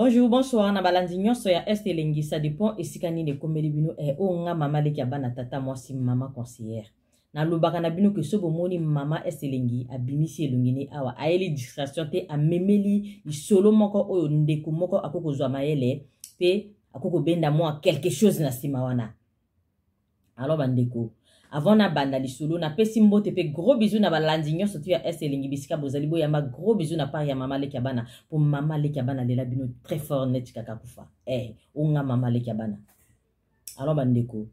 Bonjour, bonsoir, na balandignon soya este lengi, ça dépend et si kani ne komeli bino e o nga mama le bana tata moi si mama conseillère. Na lobaka na bino ke sobo moni mama este lengi abimisi elungini awa aeli distraction te a memeli li solo moko oyo ndeko moko akoko zwa mayele pe akoko benda moi quelque chose na sima wana. Alors bandeko avant na banda li solo na pesi mbote pe gros bisous na balandignon surtout ya este lengi bisika bozali bo yamba gros bisous na part ya mama le bana pour mama le bana lela bino très fort net kaka kufa unga mama le bana. Alors bandeko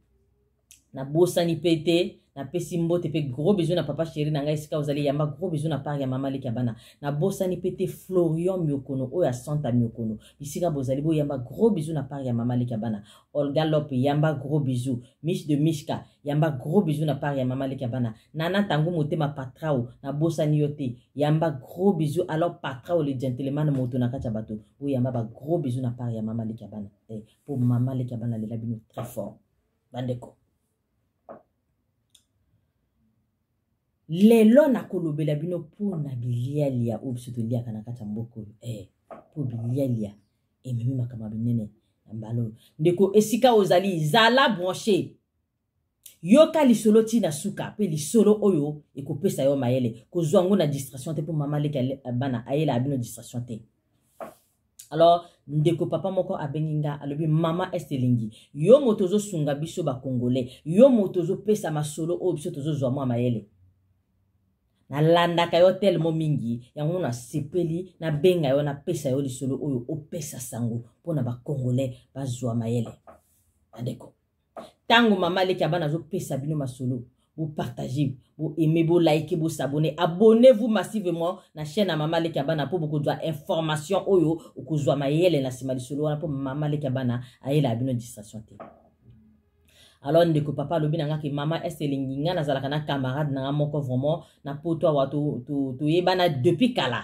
na bosani pete na pesi mbote pe gros bisous na papa chéri na ngai sika ozali yamba gros bisous na part ya mama le bana na bosani pete Florian Miokono oya Santa Miokono bisika bozali bo yamba gros bisous na part ya mama le bana. Olga Lop yamba gros bisous. Mich de Mishka yamba gros bisous na part ya mama le bana. Nana Tango motema patrao na bosani yote yamba gros bisous. Alors patrao le gentleman moto na kacha bato bo yamba ba gros bisous na part ya mama le bana. Pour mama le bana le labino très fort bandeko. Lelo na kolobela bino pour na bilialia ou biso lia kana kata mboko pour bilialia et mimi makama binene mbalo ndeko esika ozali zala branché yoka lisolo tina suka pe lisolo oyo ekopesa yo mayele kozwa ngo na distraction te pour mama le bana ayela abino distraction te. Alors ndeko papa moko abenginga alobi mama estelingi yo motozo sunga biso ba congolais yo motozo pesa masolo o biso tozo zwa mwa mayele na landa kayo tellement mingi yango na sepeli na benga yo na pesa yo lisolo oyo o pesa sango pona ba congolais ba zwa mayele andeko tango mama le bana zo pesa bino masolo vous partagez, vous aimez, vous likez, vous s'abonnez. Abonnez-vous massivement na chaîne à Mama le bana pour beaucoup d'informations oyo ou que soit maïele na simali solo pour Mama le bana aïe abino distraction te. Alors ndeko papa lobi nanga ki mama estelingi nga na zalaka na camarade na moko vraiment na poto wa to yebana depuis kala.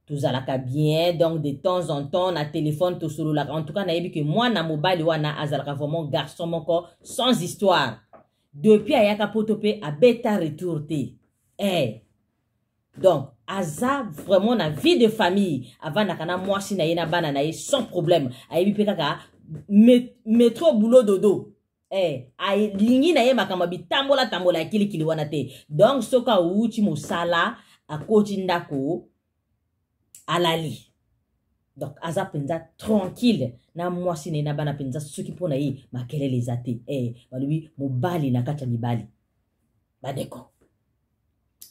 Tout zalaka bien donc de temps en temps na téléphone to solo la en tout cas na yebi que moi na mobile wana azalaka vraiment garçon moko sans histoire. Depuis ayaka potope a beta retour te. Donc aza vraiment na vie de famille avant na kana mwasi na yena bana na ye sans problème. Ayebi pe kaka métro boulot dodo. Ay lingi na ye makama bitambola tambola kili wana te. Donc soka uchi mosala a koti ndako alali. Donc aza penza tranquille na mwasi na bana penza soki pona yi makelele zate balubi mobali na kacha mibali badeko.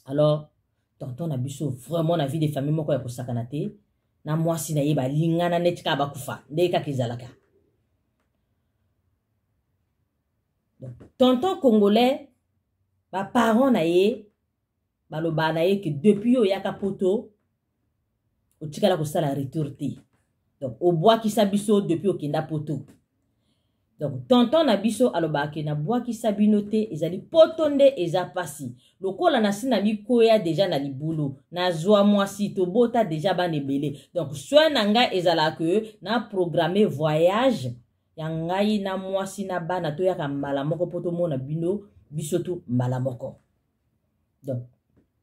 Alors tonton na biso vraiment na vie de famille moko ya kosakana te na mwasi na ye ba lingana netika bakufa ndeka kizalaka. Donc tonton congolais ba parents na ye baloba na ye que depuis yo yaka poto o tikala ko sala retour te. Donc au bois qui sabiso depuis au kenda poto. Donc tonton na biso aloba ke na bois qui sabinote ezali potonde eza pasi. Lokola na sina bikoya déjà na libulu na zwa mwasi to bota déjà banebele. Donc soin nanga ezala que na programmer voyage ya ngai na mwasi na bana to ya mbala moko poto mona bino biso to mbala moko. Donc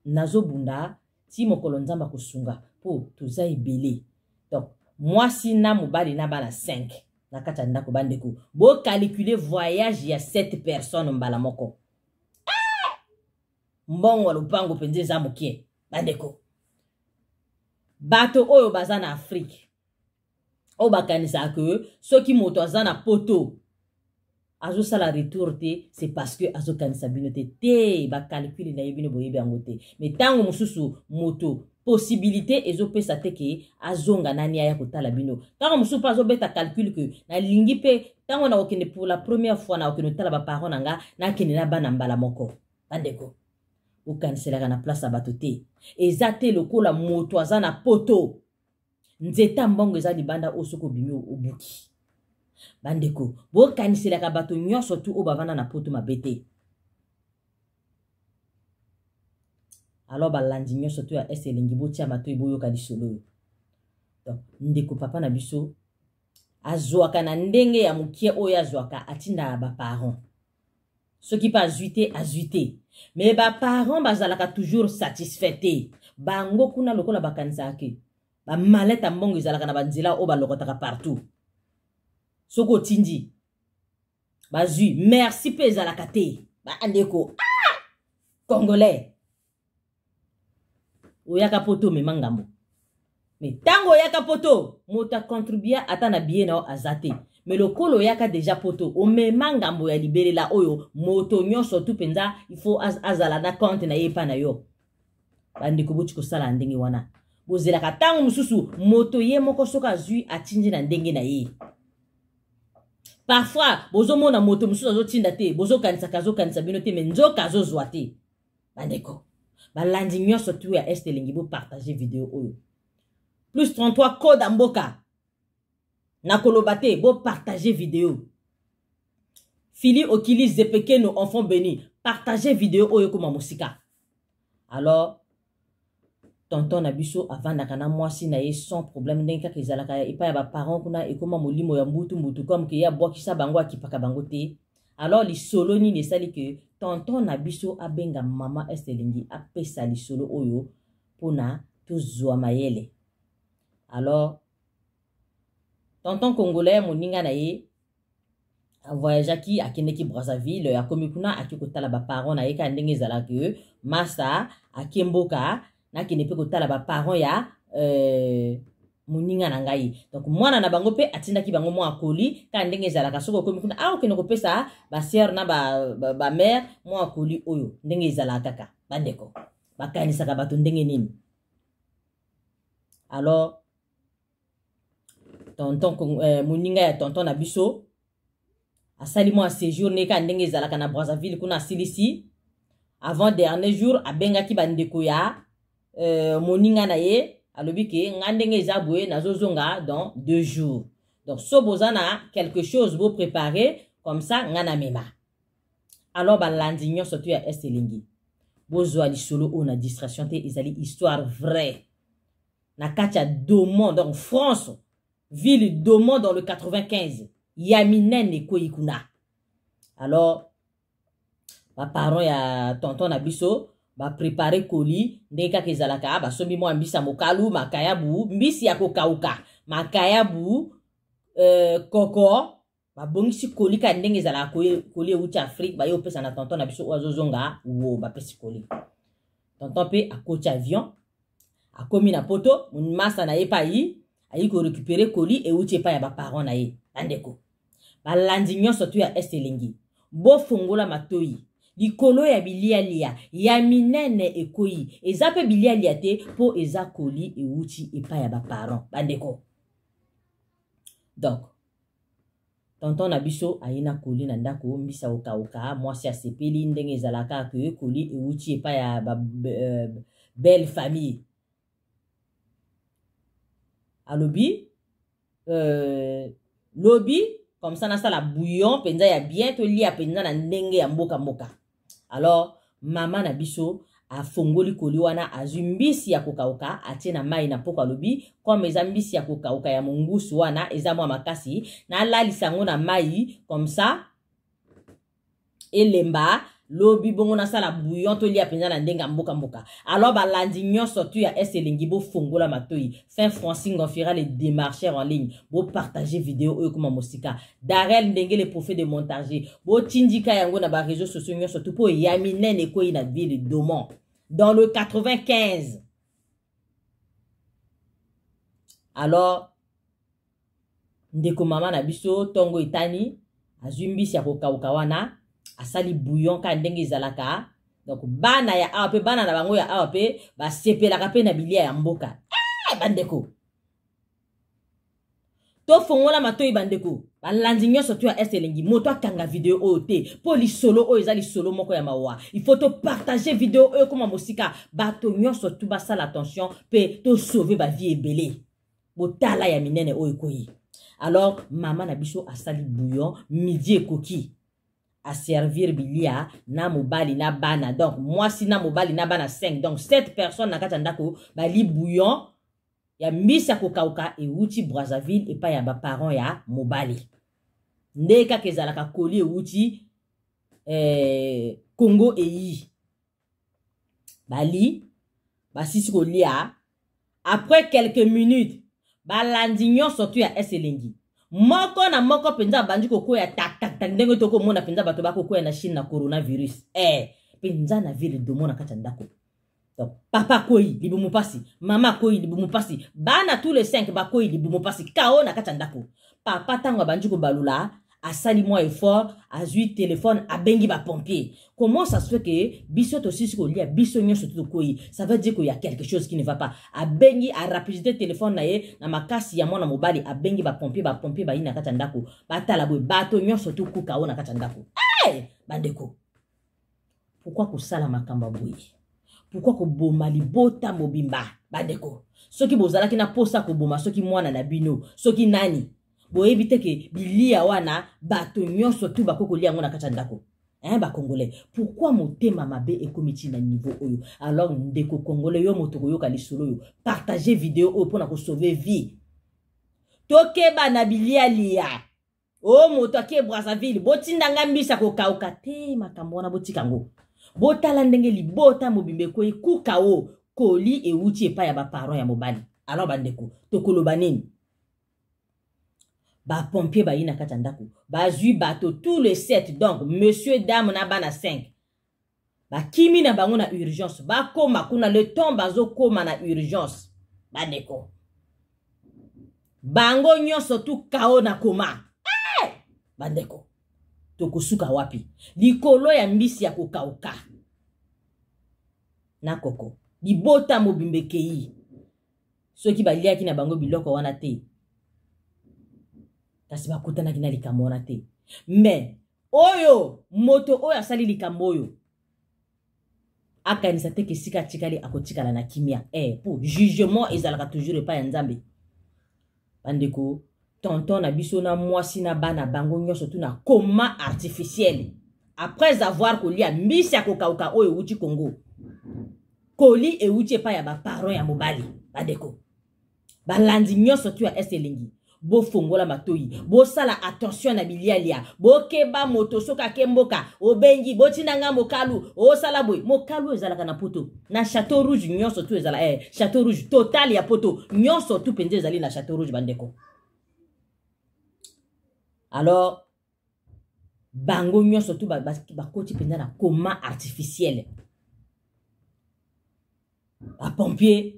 nazo bunda ti mokolo nzamba kosunga po toza ebele. Donc mwasi na mobali na bana 5 na kata ndako bandeko bo calculer voyage ya 7 personnes mbala moko. Mbongo lupango penze za mokie bandeko bato oyo baza na Afrique o bakanisa que soki moto aza na poto azo sala retour te c'est parce que azo kanisa binote te ba calculer na yebino boyebi angote mais tango mususu moto possibilité ezo pesa teke azonga nani ya kotala bino tango mususu pa zo beta calcul que na lingi pe tango na okende pour la première fois na okende tala ba parents nanga na kende na bana mbala moko bandeko o kanisela na place abato te ezate lokola moto aza na poto nzeta mbongo eza libanda osoko bimi obuki bandeko bo kanisela ka bato nyonso tu o bavana na poto mabete. Alors balandi nyonso tu ya eselingi botia mato iboyo ka lisolo. Donc ndeko papa na biso azwaka na ndenge ya mukie oyo azwaka atinda ba parents. Ce qui pas azuité mais ba parents bazalaka toujours satisfait. Bango kuna lokola bakanisa ke ba maleta mbongo ezalaka na banzela o balokotaka partout soko tindi bazui merci pe ezalaka te ba andeko congolais oyaka poto me mangambo mais tango oyaka poto moto contribuer ata na bien na azate mais lokolo oyaka déjà poto o me mangambo ya liberela oyo moto nyonso tu penza il faut azala na compte na yepa na yo bandeko buti ko sala ndenge wana bozelaka tango mususu moto ye moko soka azui atinji na ndenge na ye parfois bozomona moto mususu azotinda te bozokanisa bino te me nzoka azozwa te bandeko balandi nyonso tu ya este elingi bo partager video oyo plus 33 code mboka nakoloba te bo partager video fili okili zepekeno enfant béni partager video oyo koma mosika alors tonton na biso avandaka na mwasi na ye sans problème ndenge kaka ezalaka epai ya baparent kuna ekoma molimo ya mbutu comme ke ya bwakisa bango akipaka bango te alors lisolo nini esali ke tonton na biso abenga mama estelingi apesa lisolo oyo mpona tozwa mayele alors tonton congolais moninga na ye avoyageaki akendeki Brazzaville akomi kuna aki kotala baparent na ye ka ndenge ezalaka masa akemboka nakende pe kotala baparent ya moninga na ngai donc mwana na bango pe atindaki bango mwa akoli ka ndenge ezalaka soko okomi kuna okende kopesa basere na bamare mwa akoli oyo ndenge ezalaka kaka bandeko bakanisaka bato ndenge nini alors tonton moninga ya tonton na biso asali mwa séjour ne ka ndenge ezalaka na Brazzaville kuna asilisi avant dernier jour abengaki bandeko ya moninga na ye alobi ke ngandenge ezabwe nazozonga dans 2 jours donc so bozana quelque chose bo préparer comme ça ngana mema alors balandi nyonso tu ya estelingi bozwa lisolo o na distraction te ezali histoire vraie na katia Domon donc France ville Domon dans le 95 yaminene ko ikuna alors ba parents ya tonton na biso ba préparer colis ndenge kaka ezalaka basombi mwa mbisa mokalu makayabu mbisi ya kokauka makayabu koko babongisi colis ka ndenge ezalaka colis euti Afrique baye opesa na tonton na biso oazozonga wo bapesi colis tonton pe akoti avion akomi na poto masa na ye pa yi ayi ko récupérer colis euti epai ya baparents na ye bandeko balandi nyonso tu ya estelingi bofungola matoi likolo ya bilialia ya minene ekoi eza pe bilialia te po eza koli euti epai ya baparent bandeko donc tonton na biso ayina koli na ndako mbisa okauka mwasi asepeli ndenge ezalaka ke koli euti epai ya belle famille alobi lobi comme ça nasala bouillon penza ya bien to lia penza na ndenge ya mboka alors mama na biso afongoli koli wana azwi mbisi ya kokauka atie na mai na poko alobi comme eza mbisi ya kokauka ya mongusu wana eza mwa makasi na lalisa yango na mai comme ça elemba lobi bongo nasala bouillon to lia penza na ndenge ya mboka alors balandi nyonso tu ya eselingi bo fongola matoi fin Francine Gonfira les démarcheurs en ligne bo partager vidéo oyo kuma mosika Darel ndenge les prophètes de montager bo tindika yango na ba réseaux sociaux nyonso tu po yaminene ko na ville de Domon dans le 95 alors ndeko mama na biso tongo itani azumbisi ya kokauka wana asali bouillon ka ndenge ezalaka donc bana ya awa pe bana na bango ya awa pe basepelaka pe na bilia ya mboka bandeko to fongola matoi bandeko balandi nyonso tu ya estelingi moto akanga video oyo te po lisolo oyo eza lisolo moko ya mawa il faut to partager video oyo koma mosika bato nyonso tu basala attention pe to sauver ba vie ebele botala ya minene oyo koyi alors mama na biso asali bouillon midi ekoki à servir bilia na mobali na bana donc moi si na mobali na bana 5 donc 7 personnes na kati ndako bali bouillon ya mbisa kokauka euti Brazzaville epai ya baparents ya mobali ndeka kezalaka koli euti Congo eyi bali basisi kolia Après quelques minutes, balandignon surtout ya eselengi. Moko na moko penza bandi koko ya tak ndenge toko mona penza bato bako ko na Chine na coronavirus. Penza na ville de mona kata ndako. Donc papa koi libumu pasi, mama koi libumu pasi, bana tous les 5 ba koi libumu pasi, kao na kata ndako. Papa tango bandi ko balula, asali moi effort, azui téléphone, abengi ba pompier. Comment ça se fait que biso to sisi ko lia biso nyo surtout koi, ça veut dire qu'il y a quelque chose qui ne va pas. Abengi a rapidité téléphone na ye na makasi ya mwana mobali, abengi ba pompier ba ina kata ndako. Batala boy bato nyo surtout ku kao na kata ndako. Bandeko. Pourquoi ko sala makamba boy? Pourquoi ko boma libota mobimba? Bandeko. Soki bozalaki na posa ko boma soki mwana na bino, soki nani? Bo éviter que bilia wana bato nyonso tu bakoko lia ngona kata ndako. Ba congolais. Pourquoi motema mabe e komiti na niveau oyo? Alors ndeko congolais yo motoko yo kalisolo yo. Partager vidéo oyo pona ko sauver vie. Toke ba na bilia lia. O moto ake Brazzaville botinda ngambisa ko kauka te makambo wana botikango. Botala ndenge libota mobimbe ko ikuka o koli e uti epa ya ba parents ya mobali. Alors bandeko tokoloba nini? Ba pompier ba ina kata ndako ba zui bato tous les 7 donc monsieur dame na bana 5 ba kimi na bango na urgence ba koma kuna le temps bazo koma na urgence bandeko bango nyonso tu kao na koma bandeko tokosuka wapi likolo ya mbisi ya kokauka na koko libota mobimbe kei soki baliaki na bango biloko wana te kasi bakutana kina likamona te. Mais oyo moto oyo asali likambo oyo akanisa te ke sika tikali akotikala na kimia. Pour jugement ezalaka toujours pas ya nzambe. Bandeko tonton na biso na mwasi na bana bango nyonso tu na coma artificiel. Après avoir kolia mbisi ya kokauka oyo uti Congo. Koli e uti pa ya ba parents ya mobali. Bandeko balandi nyonso tu ya eselingi. Bo fongola matoi, bo sala attention na bilialia, bo keba moto soka kemboka, obengi, bo tinanga mokalu, o sala boy, mokalu ezalaka na poto, na Château Rouge nyonso tu ezala, Château Rouge total ya poto, nyonso tu pende ezali na Château Rouge bandeko. Alors, bango nyonso tu bakoti pende na coma artificiel. Ba pompier,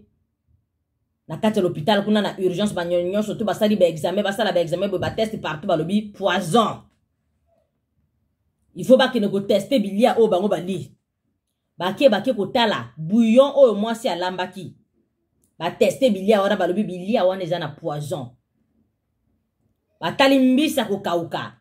na kati l'hôpital kuna na urgence ba nyonso tu basali ba examen basala ba examen ba test partout ba lobi poison. Il faut ba kene ko tester bilia o bango bali. Ba ke ko tala bouillon o mwasi alambaki. Ba tester bilia ora ba lobi bilia wana eza na poison. Ba tali mbisa ko kauka.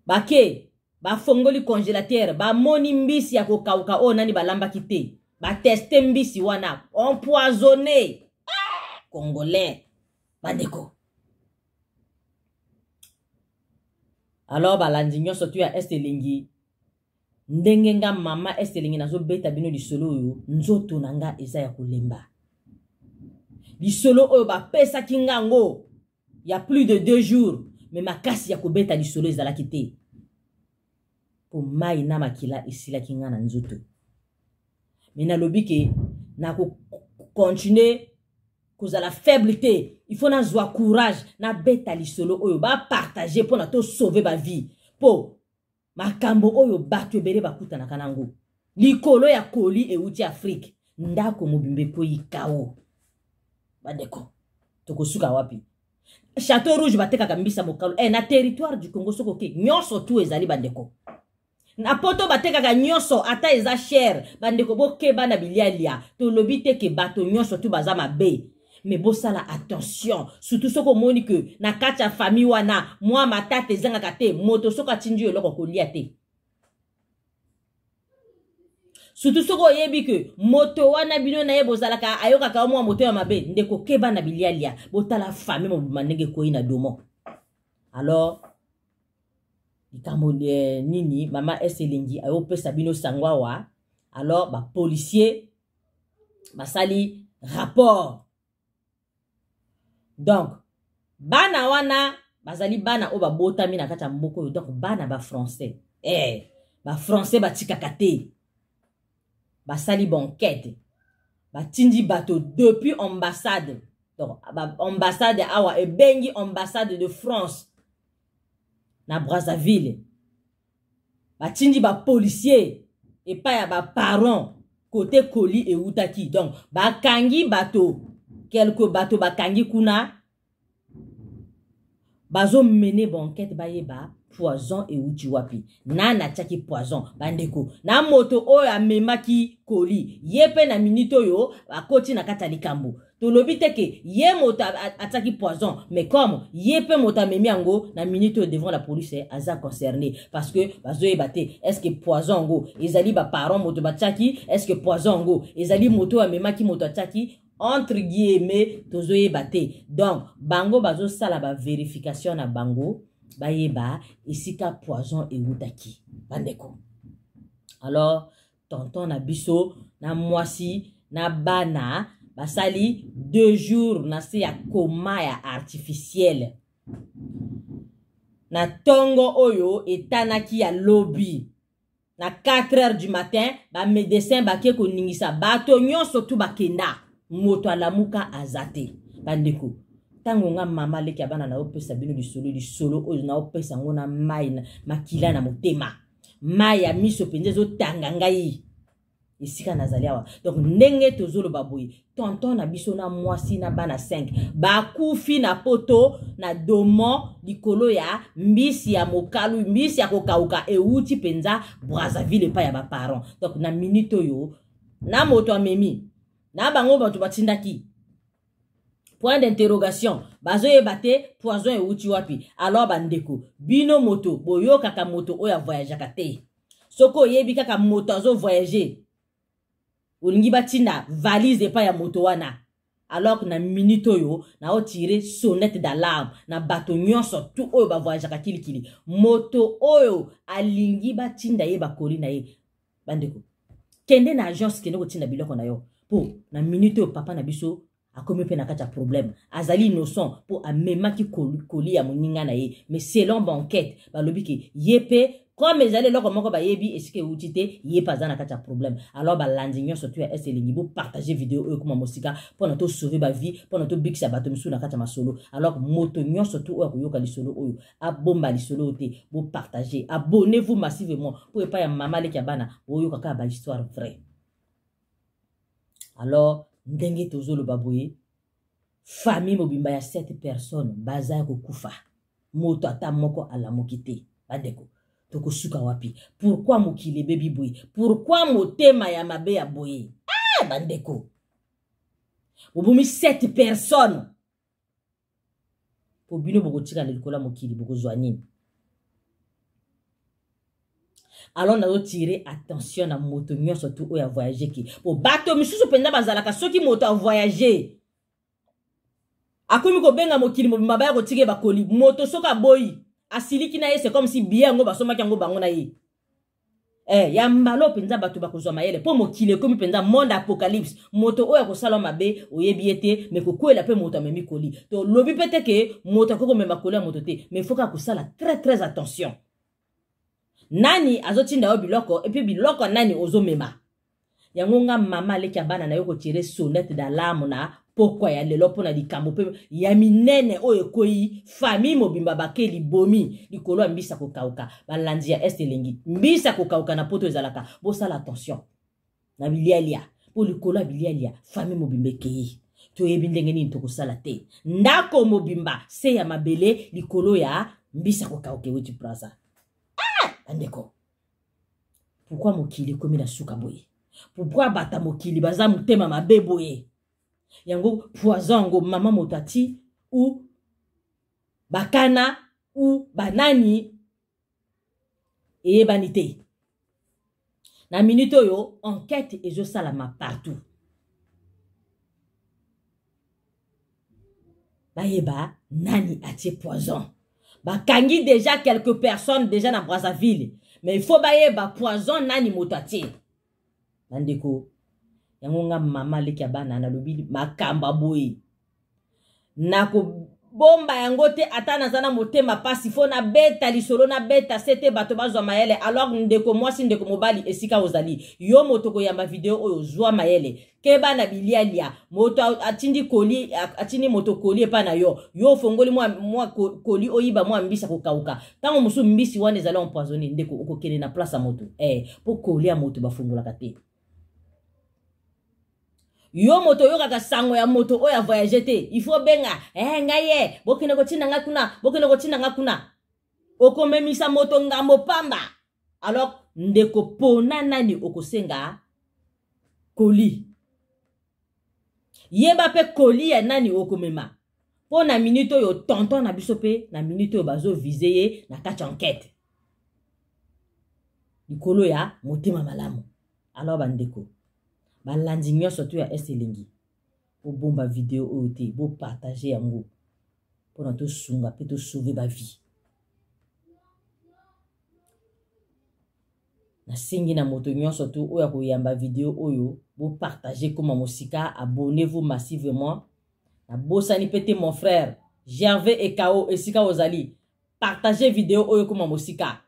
Ba fongoli congélateur ba moni mbisi ya ko kauka o nani balambaki te. Ba tester mbisi wana empoisonné. Congolais bandeko. Alors balandi nyonso tu ya estelingi ndenge nga mama estelingi nazo beta bino lisolo oyo nzoto nanga eza ya kolemba. Lisolo oyo ba pesa kingango ya plus de 2 jours mais makasi ya kobeta lisolo ezalaki te. Po mai na makila esila kinga na nzoto. Mais na lobi ke na ko continuer cause la faiblesse. Il faut na zwa courage na beta lisolo oyo ba partager pour na to sauver ba vie. Po makambo oyo bato ebele bakuta na kanango. Likolo ya koli e uti Afrique. Ndako mobimbe ko yikao. Bandeko. Tokosuka wapi? Château Rouge bateka kambisa mokalo. Na territoire du Congo soko ke nyonso tu ezali bandeko. Na poto bateka ka nyonso ata eza cher bandeko bokeba na bilialia to lobite ke bato nyonso tu baza mabe mais bosala attention surtout soko moni que na kati ya famille wana moi matate zanga kate moto soko atinji eloko kolia te surtout soko yebi que moto wana bino na ye bozalaka ayoka ka moi moto ya mabe ndeko keba na bilialia botala famille mo manenge ko ina domo. Alors Ikamo nini mama eselingi ayo pesa bino sangwawa. Alors ba policier basali rapport. Donc bana wana bazali bana o ba botami na kata mboko yo donc bana ba français. Ba français ba tikakate. Basali banquette. batindi bato depuis ambassade. Donc, ambassade awa et bengi ambassade de France na Brazzaville. Batindi ba policier et pas ya ba parents côté Koli et Outaki. Donc, bakangi bato quelques bateaux bakangi kuna bazo mener bon enquête ba poison et uchiwapi nana tchaki poison bandeko na moto oyo amemaki Koli yepe na minito yo akoti na kata likambo to lobi teke ye moto ataki poison mais comme yepe moto amemi yango na minito devant la police aza concerné parce que bazo yebate est-ce que poison ngo ezali ba parents moto batchaki est-ce que poison ngo ezali moto amemaki moto atchaki entre guillemets tozoye bate donc bango bazo sala ba vérification na bango bayeba esika poison et utaki bandeko. Alors tonton na biso na mwasi na bana basali 2 jours na se ya coma ya artificiel na tongo oyo etanaki ya lobby na 4 heures du matin ba médecin bakie ko ningisa bato nyonso tu bakenda moto alamuka azate bandeko. Tango nga mama leki abana na opesa bino di solo oyo na opesa ngona mai na makila na motema mai ya miso penze zo tanga ngai esika nazali awa. Donc ndenge tozolo baboyi tonton na biso na mwasi na bana 5 bakufi na poto na domo likolo ya mbisi ya mokalu mbisi ya kokauka euti penza Brazzaville pa ya ba parents. Donc na minute yo na moto amemi na bango bato batindaki point d'interrogation bazo yebate poison euti wapi. Alors bandeko bino moto boyo kaka moto oya voyage kate soko yebi kaka moto azo voyager olingi batina valise pa ya moto wana. Alors que na minute yo na o tirer sonnette d'alarme na bato nyonso tout oyo ba voyage kilikili moto oyo alingi batinda ye bakoli na ye bandeko kende na agence kende ko tinda biloko na yo po na minute yo papa na biso akomi pe na kata problème azali innocent po amemaki koli ya moninga na ye mais selon banquette balobi ke yepe comme ezali loko moko bayebi esike utite yepa za na kata problème. Alors balandi nyonso tu ya eselingi bo partager vidéo oyo kuma mosika po na to sauver ba vie po na to bikisa bato misu na kata masolo. Alors moto nyonso tu oyo koyoka lisolo oyo abomba lisolo te bo partager abonnez-vous massivement pour pas ya mama leki bana oyo kaka ba histoire vraie. Alors ndenge tozolo baboye famille mobimba ya 7 personnes baza ko kufa moto ata moko ala mokite bandeko toko suka wapi. Pourquoi mokile baby boy? Pourquoi motema ya mabe ya boye? Ah bandeko obumi 7 personnes po bino boko tika na likola mokili boko zwanini. Alors na tirer attention na moto nyonso tu oya voyager ki po bato misusu penda bazalaka soki moto a voyager akomi ko benga mokili mobimba ba ko tike bakoli moto soka boyi asiliki na ye c'est comme si bien ngo basomaki ngo bango na ye ya mbalo penza bato bakozwa mayele po mokili komi penza monde apocalypse moto oya ko sala mabe oyebi ete mais ko kwela pe moto amemi koli to lobi pete ke moto ko mema koli ya moto te mais faut ka ko sala très attention. Nani azotinda yo biloko et puis biloko nani ozomema yango nga mama leki bana na yo ko tirer sonnette d'alarme na pourquoi ya lelo pona likambo pe ya minene oyo koyi famille mobimba bakeli bomi likolo mbisa ko kauka balandi ya estelengi mbisa ko kauka na poto ezalaka bo sala attention na bilialia po likolo bilialia famille mobimba keyi to yebi ndenge nini to ko sala te ndako mobimba se ya mabele likolo ya mbisa ko kauke wuti plaza. Andeko pourquoi mokili komi na suka boye? Pourquoi bata mokili baza mutema mabe boye? Yango poison ngo mama motati ou bakana ou banani eyebanite na minute yo enquête ezo salama partout bayeba nani atie poison. Bakangi déjà quelques personnes déjà na Brazzaville. Mais il faut baye ba poison nani motati. Bandeko. Yango nga mama leki bana na lobi makamba boy. Nako bomba yango te ata nazana motema pasi fo na beta lisolo na beta sete bato bazwa mayele alors ndeko mwasi ndeko mobali esika ozali yo moto koyamba video oyo zwa mayele keba na bilialia moto atindi koli atindi moto koli epa na yo fongoli mwa koli oyiba mwa mbisa kokauka tango musu mbisi wana ezali empoisonné ndeko okokende na place ya moto po koli ya moto bafungolaka te yo moto yo kaka sango ya moto oya voyager te il faut benga ngaye bokene ko tinda ngakuna bokene ko tinda ngakuna okomemisa moto ngambo pamba alors ndeko pona nani okosenga koli yeba pe koli ya nani okomema po na minute yo tonton na biso pe na minute yo bazo viser ye na kati enquête likolo ya motema malamu alors bandeko balandi nyonso to ya eselingi bomba video oyo te bo partager yango pona to sunga pe to sauver ba vie na sengi na moto nyonso to oya koyamba video oyo bo partager comme mosika abonnez-vous massivement na bosani pete mon frère Gervais et Kao esika ozali partager video oyo comme mosika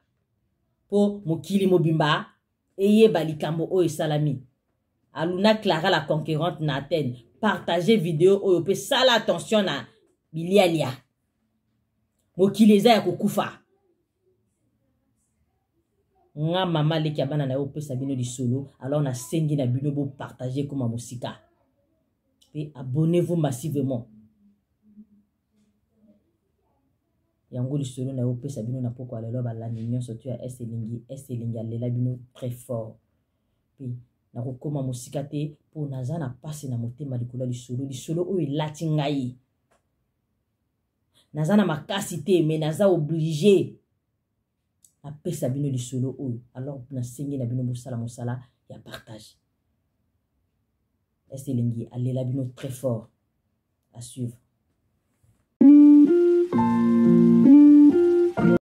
po mokili mobimba eye balikambo oyo salami Aluna Clara la conquérante na Athènes. Partagez vidéo oyo pe sala attention na bilialia. Mokileza ya kokufa. Nga mama leki abana na yo pe sabino di solo. Alors na sengi na bino bo partager comme mosika. Pe abonnez-vous massivement. Yango di solo na yo pe sabino na poko alelo balani nyonso tu ya eselingi alela bino très fort. Pe nakokoma mosika te po naza na pasi na motema likolo lisolo oyo elati ngai naza na makasi te me naza obligé apesa bino lisolo oyo alors nasengi na bino bosala mosala ya partage eselingi alela bino très fort à suivre.